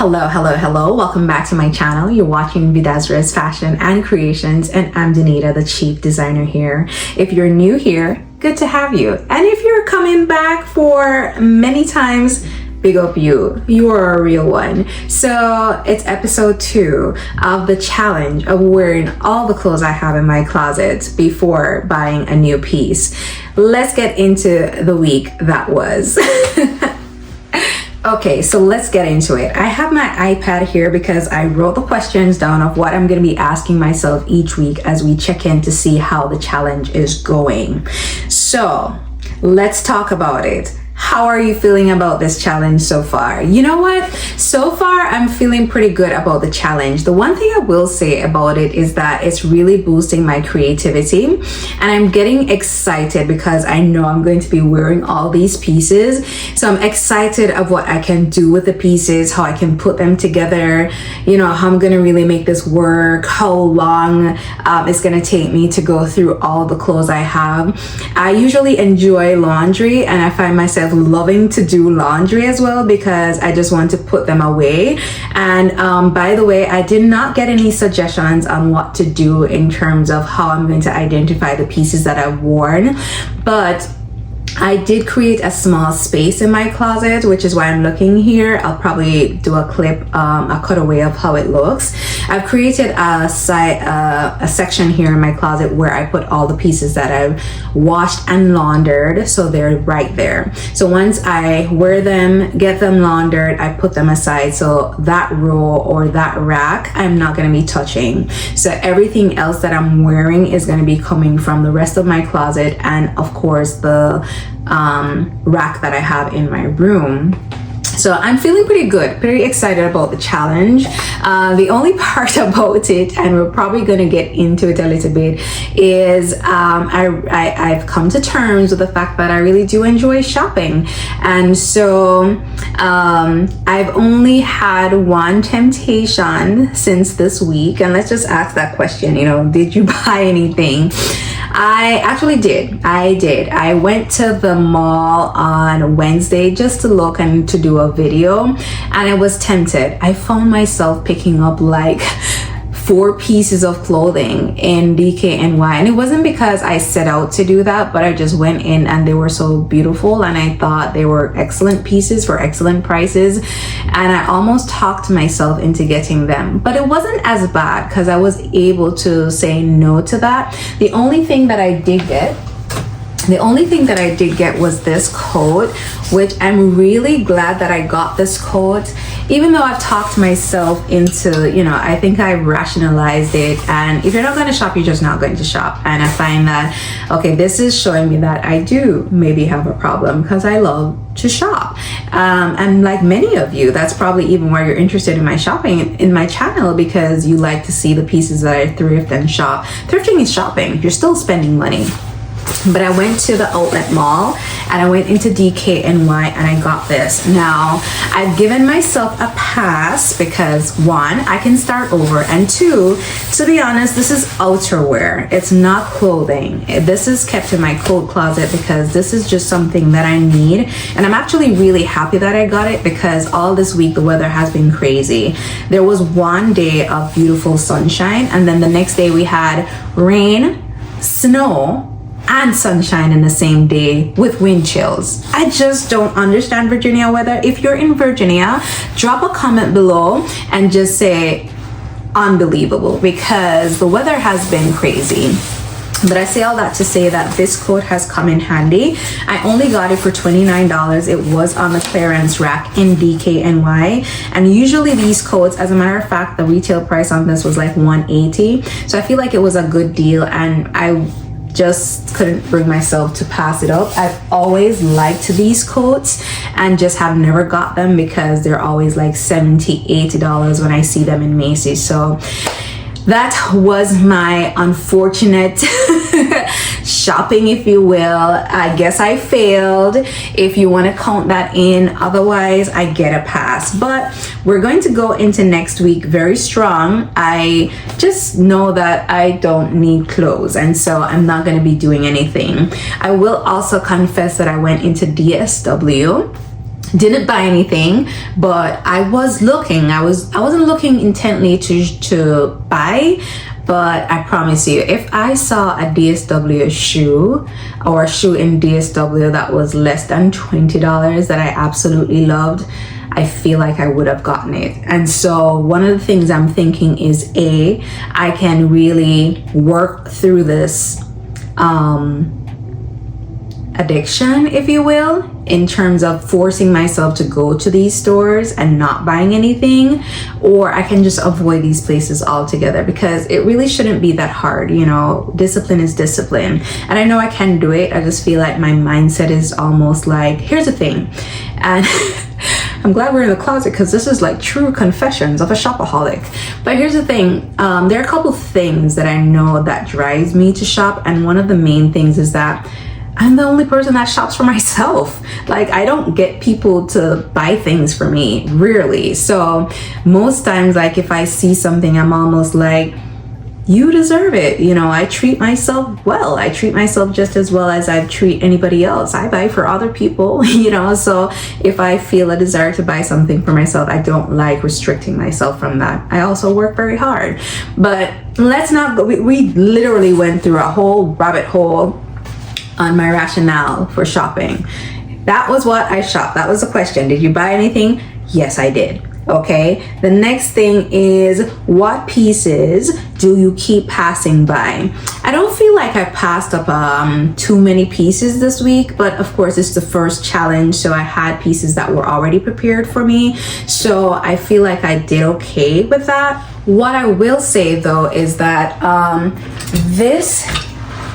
Hello. Welcome back to my channel. You're watching Vidazra's Fashion and Creations, and I'm Danita, the chief designer here. If you're new here, good to have you. And if you're coming back for many times, big up you. You are a real one. So it's episode 2 of the challenge of wearing all the clothes I have in my closet before buying a new piece. Let's get into the week that was. Okay, so let's get into it. I have my iPad here because I wrote the questions down of what I'm going to be asking myself each week as we check in to see how the challenge is going. So let's talk about it. How are you feeling about this challenge so far? You know what? So far, I'm feeling pretty good about the challenge. The one thing I will say about it is that it's really boosting my creativity, and I'm getting excited because I know I'm going to be wearing all these pieces. So I'm excited of what I can do with the pieces, how I can put them together, you know, how I'm going to really make this work, how long it's going to take me to go through all the clothes I have. I usually enjoy laundry, and I find myself loving to do laundry as well because I just want to put them away. And by the way, I did not get any suggestions on what to do in terms of how I'm going to identify the pieces that I've worn, but I did create a small space in my closet, which is why I'm looking here. I'll probably do a clip, a cutaway of how it looks. I've created a section here in my closet where I put all the pieces that I've washed and laundered, so they're right there. So once I wear them, get them laundered, I put them aside. So that row or that rack, I'm not going to be touching. So everything else that I'm wearing is going to be coming from the rest of my closet, and of course the rack that I have in my room. So I'm feeling pretty good, pretty excited about the challenge. The only part about it, and we're probably going to get into it a little bit, is I've come to terms with the fact that I really do enjoy shopping. And so I've only had one temptation since this week. And let's just ask that question, you know, did you buy anything? I actually did. I went to the mall on Wednesday just to look and to do a video, and I was tempted. I found myself picking up like 4 pieces of clothing in DKNY, and it wasn't because I set out to do that, but I just went in and they were so beautiful, and I thought they were excellent pieces for excellent prices, and I almost talked myself into getting them. But it wasn't as bad because I was able to say no to that. The only thing that I did get was this coat, which I'm really glad that I got this coat, even though I've talked myself into, you know, I think I rationalized it. And if you're not going to shop, you're just not going to shop. And I find that, okay, this is showing me that I do maybe have a problem because I love to shop. And like many of you, that's probably even why you're interested in my shopping in my channel, because you like to see the pieces that I thrift and shop. Thrifting is shopping. You're still spending money. But I went to the outlet mall and I went into DKNY and I got this. Now, I've given myself a pass because 1, I can start over, and 2, to be honest, this is outerwear. It's not clothing. This is kept in my coat closet because this is just something that I need. And I'm actually really happy that I got it because all this week the weather has been crazy. There was one day of beautiful sunshine, and then the next day we had rain, snow, and sunshine in the same day with wind chills. I just don't understand Virginia weather. If you're in Virginia, drop a comment below and just say unbelievable, because the weather has been crazy. But I say all that to say that this coat has come in handy. I only got it for $29. It was on the clearance rack in DKNY. And usually these coats, as a matter of fact, the retail price on this was like $180. So I feel like it was a good deal, and I just couldn't bring myself to pass it up. I've always liked these coats and just have never got them because they're always like $70, $80 when I see them in Macy's. So that was my unfortunate shopping, if you will. I guess I failed, if you want to count that in. Otherwise, I get a pass. But we're going to go into next week very strong. I just know that I don't need clothes, and so I'm not going to be doing anything. I will also confess that I went into DSW Didn't buy anything, but I was looking. I wasn't looking intently to buy, but I promise you, if I saw a DSW shoe or a shoe in DSW that was less than $20 that I absolutely loved, I feel like I would have gotten it. And so one of the things I'm thinking is I can really work through this addiction, if you will, in terms of forcing myself to go to these stores and not buying anything, or I can just avoid these places altogether, because it really shouldn't be that hard. You know, discipline is discipline, and I know I can do it. I just feel like my mindset is almost like, here's the thing, and I'm glad we're in the closet, because this is like true confessions of a shopaholic. But here's the thing, there are a couple things that I know that drives me to shop, and one of the main things is that I'm the only person that shops for myself. Like, I don't get people to buy things for me, rarely. So most times, like, if I see something, I'm almost like, you deserve it. You know, I treat myself well. I treat myself just as well as I treat anybody else. I buy for other people, you know. So if I feel a desire to buy something for myself, I don't like restricting myself from that. I also work very hard. But let's not go. We literally went through a whole rabbit hole on my rationale for shopping. That was what I shopped. That was the question. Did you buy anything? Yes, I did. Okay. The next thing is, what pieces do you keep passing by? I don't feel like I passed up too many pieces this week, but of course it's the first challenge, so I had pieces that were already prepared for me, so I feel like I did okay with that. What I will say though is that this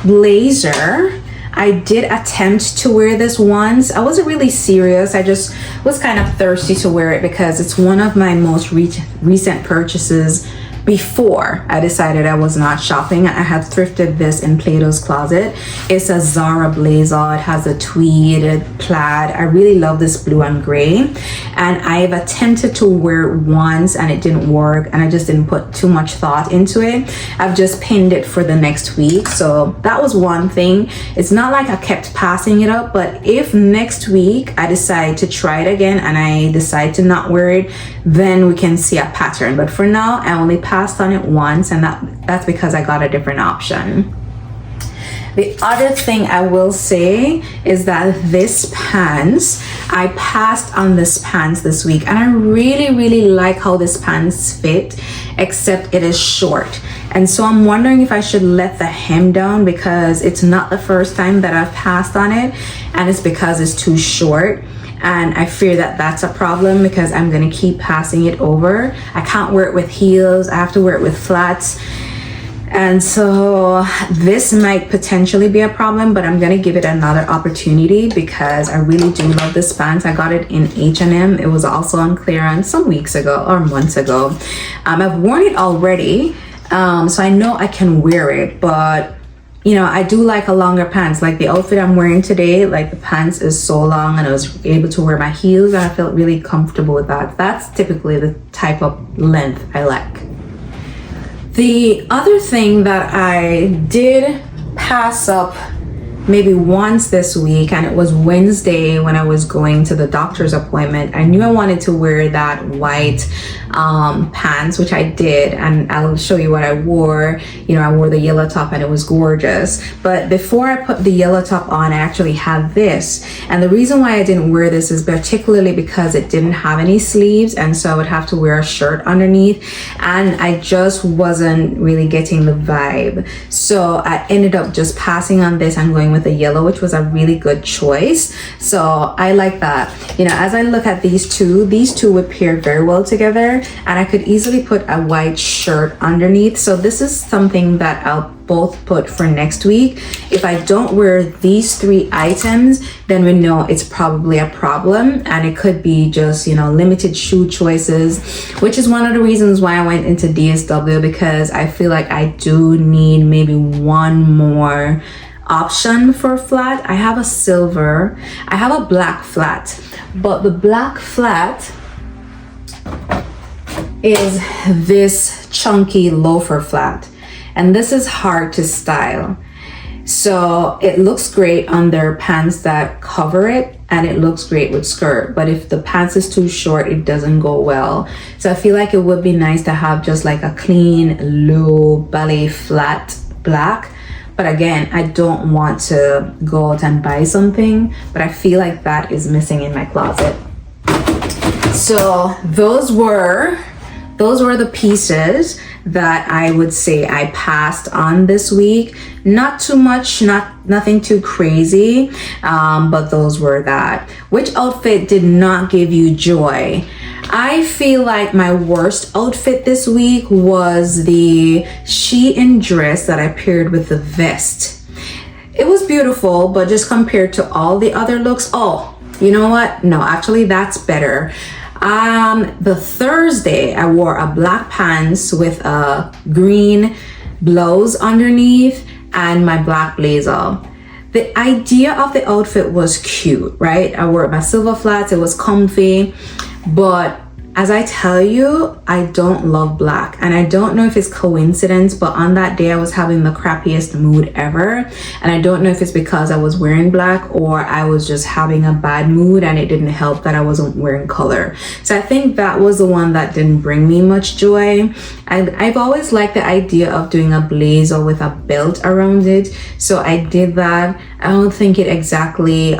blazer, I did attempt to wear this once. I wasn't really serious. I just was kind of thirsty to wear it because it's one of my most recent purchases before I decided I was not shopping. I had thrifted this in Plato's Closet. It's a Zara blazer. It has a tweed, plaid. I really love this blue and gray. And I've attempted to wear it once and it didn't work, and I just didn't put too much thought into it. I've just pinned it for the next week. So that was one thing. It's not like I kept passing it up, but if next week I decide to try it again and I decide to not wear it, then we can see a pattern. But for now, I only passed on it once, and that's because I got a different option. The other thing I will say is that this pants, I passed on this pants this week, and I really like how this pants fit, except it is short. And so I'm wondering if I should let the hem down, because it's not the first time that I've passed on it, and it's because it's too short. And I fear that that's a problem, because I'm gonna keep passing it over. I can't wear it with heels. I have to wear it with flats. And so this might potentially be a problem, but I'm gonna give it another opportunity because I really do love this pants. I got it in H&M. It was also on clearance some weeks ago or months ago. I've worn it already, so I know I can wear it, but you know, I do like a longer pants. Like the outfit I'm wearing today, like the pants is so long, and I was able to wear my heels, and I felt really comfortable with that. That's typically the type of length I like. The other thing that I did pass up maybe once this week, and it was Wednesday when I was going to the doctor's appointment. I knew I wanted to wear that white pants, which I did, and I'll show you what I wore. You know, I wore the yellow top and it was gorgeous. But before I put the yellow top on, I actually had this. And the reason why I didn't wear this is particularly because it didn't have any sleeves, and so I would have to wear a shirt underneath, and I just wasn't really getting the vibe. So I ended up just passing on this and going with the yellow, which was a really good choice. So I like that. You know, as I look at these two would pair very well together, and I could easily put a white shirt underneath. So this is something that I'll both put for next week. If I don't wear these 3 items, then we know it's probably a problem, and it could be just, you know, limited shoe choices, which is one of the reasons why I went into DSW, because I feel like I do need maybe one more option for flat. I have a silver, I have a black flat, but the black flat is this chunky loafer flat, and this is hard to style. So it looks great on their pants that cover it, and it looks great with skirt, but if the pants is too short, it doesn't go well. So I feel like it would be nice to have just like a clean, low ballet flat black. But again, I don't want to go out and buy something, but I feel like that is missing in my closet. So those were the pieces that I would say I passed on this week. Not too much, nothing too crazy, but those were that. Which outfit did not give you joy? I feel like my worst outfit this week was the Shein dress that I paired with the vest. It was beautiful, but just compared to all the other looks, oh, you know what? No, actually that's better. The Thursday I wore a black pants with a green blouse underneath and my black blazer. The idea of the outfit was cute, right? I wore my silver flats, it was comfy, but as I tell you, I don't love black, and I don't know if it's coincidence, but on that day I was having the crappiest mood ever, and I don't know if it's because I was wearing black or I was just having a bad mood and it didn't help that I wasn't wearing color. So I think that was the one that didn't bring me much joy. And I've always liked the idea of doing a blazer with a belt around it, so I did that. I don't think it exactly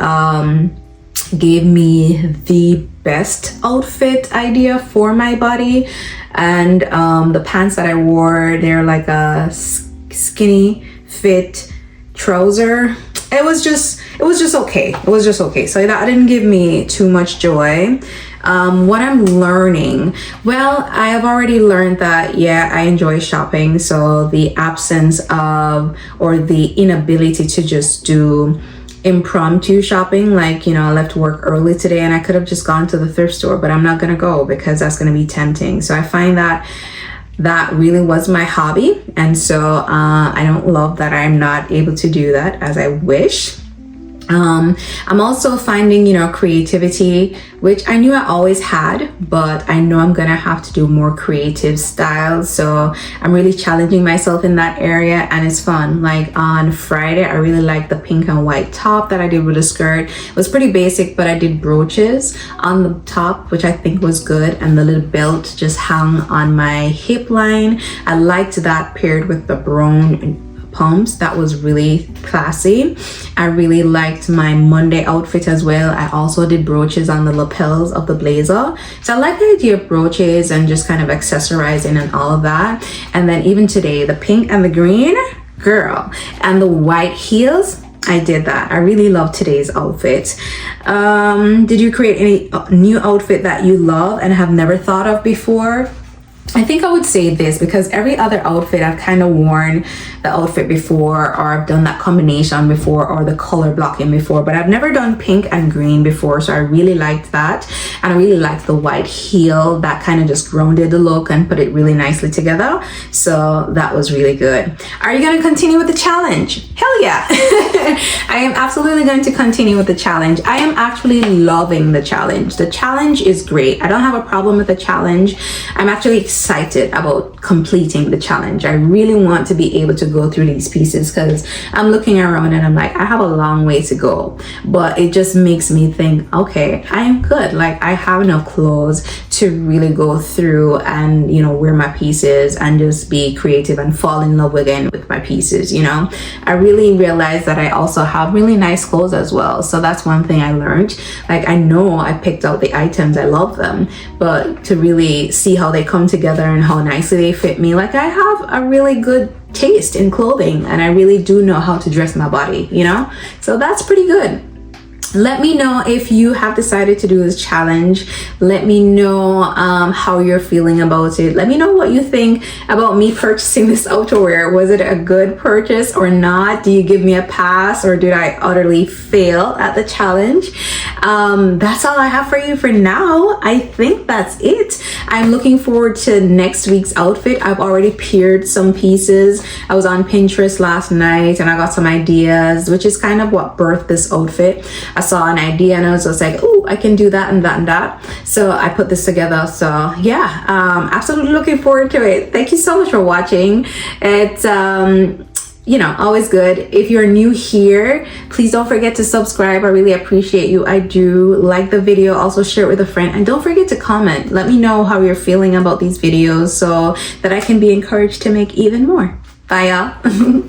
gave me the best outfit idea for my body. And the pants that I wore, they're like a skinny fit trouser. It was just okay. It was just okay. So that didn't give me too much joy. What I'm learning, well, I have already learned that, yeah, I enjoy shopping. So the absence of, or the inability to just do impromptu shopping, like, you know, I left work early today and I could have just gone to the thrift store, but I'm not gonna go because that's gonna be tempting. So I find that really was my hobby, and so I don't love that I'm not able to do that as I wish. I'm also finding, you know, creativity, which I knew I always had, but I know I'm gonna have to do more creative styles. So I'm really challenging myself in that area, and it's fun. Like on Friday, I really liked the pink and white top that I did with a skirt. It was pretty basic, but I did brooches on the top, which I think was good, and the little belt just hung on my hip line. I liked that paired with the brown pumps. That was really classy. I really liked my Monday outfit as well. I also did brooches on the lapels of the blazer. So I like the idea of brooches and just kind of accessorizing and all of that. And then even today, the pink and the green, girl, and the white heels, I did that. I really love today's outfit. Did you create any new outfit that you love and have never thought of before? I think I would say this, because every other outfit I've kind of worn the outfit before, or I've done that combination before, or the color blocking before, but I've never done pink and green before. So I really liked that, and I really liked the white heel that kind of just grounded the look and put it really nicely together. So that was really good. Are you going to continue with the challenge? Hell yeah. I am absolutely going to continue with the challenge. I am actually loving the challenge. The challenge is great. I don't have a problem with the challenge. I'm actually excited about completing the challenge. I really want to be able to go through these pieces, because I'm looking around and I'm like, I have a long way to go, but it just makes me think, okay, I am good. Like, I have enough clothes to really go through and, you know, wear my pieces and just be creative and fall in love again with my pieces. You know, I really realized that I also have really nice clothes as well. So that's one thing I learned. Like, I know I picked out the items, I love them, but to really see how they come together and how nicely they fit me, like, I have a really good taste in clothing and I really do know how to dress my body, you know? So that's pretty good. Let me know if you have decided to do this challenge. Let me know how you're feeling about it. Let me know what you think about me purchasing this outerwear. Was it a good purchase or not? Do you give me a pass, or did I utterly fail at the challenge? That's all I have for you for now. I think that's it. I'm looking forward to next week's outfit. I've already paired some pieces. I was on Pinterest last night and I got some ideas, which is kind of what birthed this outfit. I saw an idea and I was just like, oh, I can do that and that and that. So I put this together. So yeah, absolutely looking forward to it. Thank you so much for watching. It's always good. If you're new here, please don't forget to subscribe. I really appreciate you. I do. Like the video, also share it with a friend, and don't forget to comment. Let me know how you're feeling about these videos so that I can be encouraged to make even more. Bye, y'all.